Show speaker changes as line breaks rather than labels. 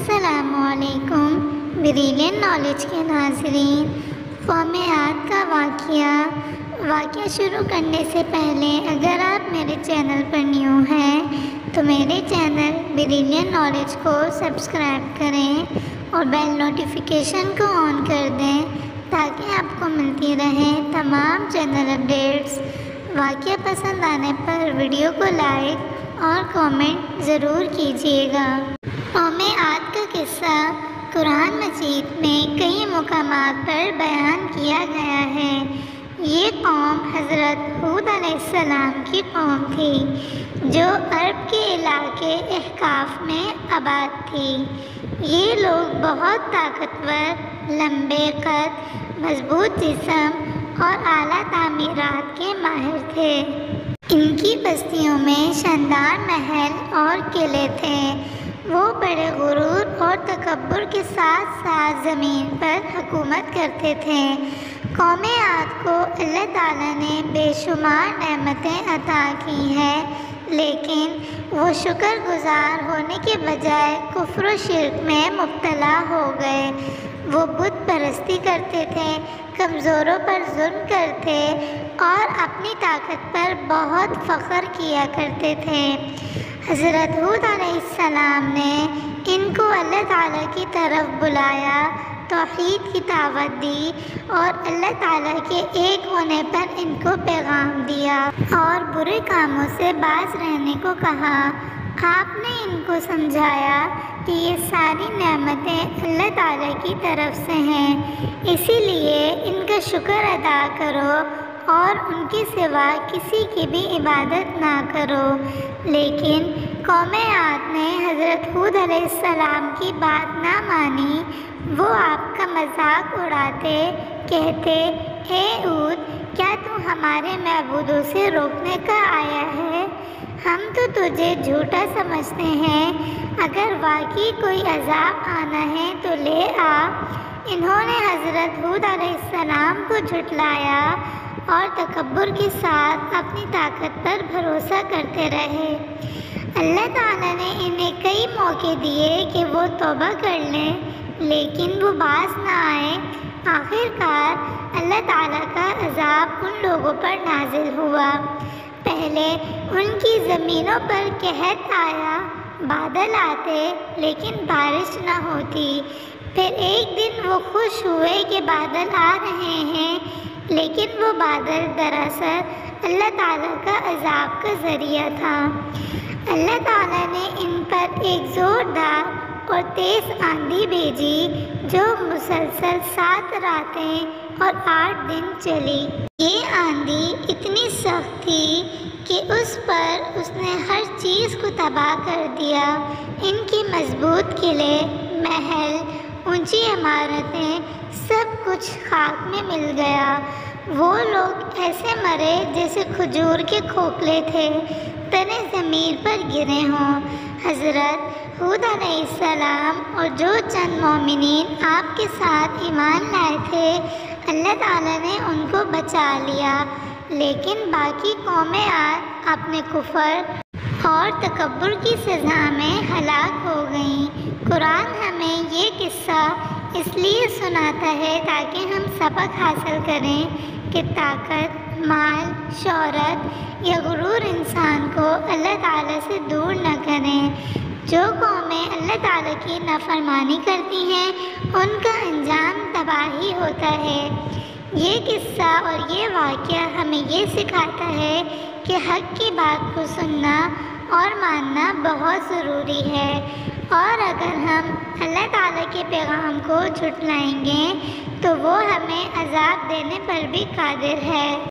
السلام علیکم brilliant knowledge کے ناظرین۔ قوم عاد کا واقعہ شروع کرنے سے پہلے اگر آپ میرے چینل پر نیو ہیں تو میرے چینل بریلین نالج کو سبسکرائب کریں اور بیل نوٹیفیکیشن کو آن کر دیں تاکہ آپ کو ملتی رہیں تمام چینل اپڈیٹس۔ واقعہ پسند آنے پر ویڈیو کو لائک اور کامنٹ ضرور کیجیے گا۔ قوم عاد کا قصہ قرآن مجید میں کئی مقامات پر بیان کیا گیا ہے۔ یہ قوم حضرت ہود علیہ السلام کی قوم تھی جو عرب کے علاقے احقاف میں آباد تھی۔ یہ لوگ بہت طاقتور، لمبے قد، مضبوط جسم اور اعلیٰ تعمیرات کے ماہر تھے۔ ان کی بستیوں میں شاندار محل اور قلعے تھے۔ وہ بڑے غرور اور تکبر کے ساتھ ساتھ زمین پر حکومت کرتے تھے۔ قوم عاد کو اللہ تعالیٰ نے بے شمار نعمتیں عطا کی ہیں، لیکن وہ شکر گزار ہونے کے بجائے کفر و شرک میں مبتلا ہو گئے۔ وہ بت پرستی کرتے تھے، کمزوروں پر ظلم کرتے اور اپنی طاقت پر بہت فخر کیا کرتے تھے۔ حضرت ہود علیہ السلام نے ان کو اللہ تعالیٰ کی طرف بلایا، توحید کی دعوت دی اور اللہ تعالیٰ کے ایک ہونے پر ان کو پیغام دیا اور برے کاموں سے باز رہنے کو کہا۔ آپ نے ان کو سمجھایا کہ یہ ساری نعمتیں اللہ تعالیٰ کی طرف سے ہیں، اسی لیے ان کا شکر ادا کرو اور ان کے سوا کسی کی بھی عبادت نہ کرو۔ لیکن قوم عاد نے حضرت ہود علیہ السلام کی بات نہ مانی۔ وہ آپ کا مذاق اڑاتے، کہتے، اے ہود، کیا تو ہمارے معبودوں سے روکنے کا آیا ہے؟ ہم تو تجھے جھوٹا سمجھتے ہیں، اگر واقعی کوئی عذاب آنا ہے تو لے آ۔ انہوں نے حضرت ہود علیہ السلام کو جھٹلایا اور تکبر کے ساتھ اپنی طاقت پر بھروسہ کرتے رہے۔ اللہ تعالیٰ نے انہیں کئی موقع دیے کہ وہ توبہ کر لیں، لیکن وہ باز نہ آئے۔ آخرکار اللہ تعالیٰ کا عذاب ان لوگوں پر نازل ہوا۔ پہلے ان کی زمینوں پر قحط آیا، بادل آتے لیکن بارش نہ ہوتی۔ پھر ایک دن وہ خوش ہوئے کہ بادل آ رہے ہیں، لیکن وہ بادل دراصل اللہ تعالیٰ کا عذاب کا ذریعہ تھا۔ اللہ تعالیٰ نے ان پر ایک زوردار اور تیز آندھی بھیجی جو مسلسل 7 راتیں اور 8 دن چلی۔ یہ آندھی اتنی سخت تھی کہ اس نے ہر چیز کو تباہ کر دیا۔ ان کے مضبوط قلعے، محل، اونچی عمارتیں، سب کچھ خاک میں مل گیا۔ وہ لوگ ایسے مرے جیسے کھجور کے کھوکھلے تھے، تنے زمین پر گرے ہوں۔ حضرت ہود علیہ السلام اور جو چند مومنین آپ کے ساتھ ایمان لائے تھے، اللہ تعالیٰ نے ان کو بچا لیا، لیکن باقی قومیں عاد اپنے کفر اور تکبر کی سزا میں ہلاک ہو گئیں۔ قرآن ہمیں یہ قصہ اس لیے سناتا ہے تاکہ ہم سبق حاصل کریں کہ طاقت، مال، شہرت یا غرور انسان کو اللہ تعالیٰ سے دور نہ کریں۔ جو قومیں اللہ تعالیٰ کی نافرمانی کرتی ہیں ان کا انجام تباہی ہوتا ہے۔ یہ قصہ اور یہ واقعہ ہمیں یہ سکھاتا ہے کہ حق کی بات کو سننا اور ماننا بہت ضروری ہے، اور اگر ہم اللہ تعالیٰ کے پیغام کو جھٹلائیں گے تو وہ ہمیں عذاب دینے پر بھی قادر ہے۔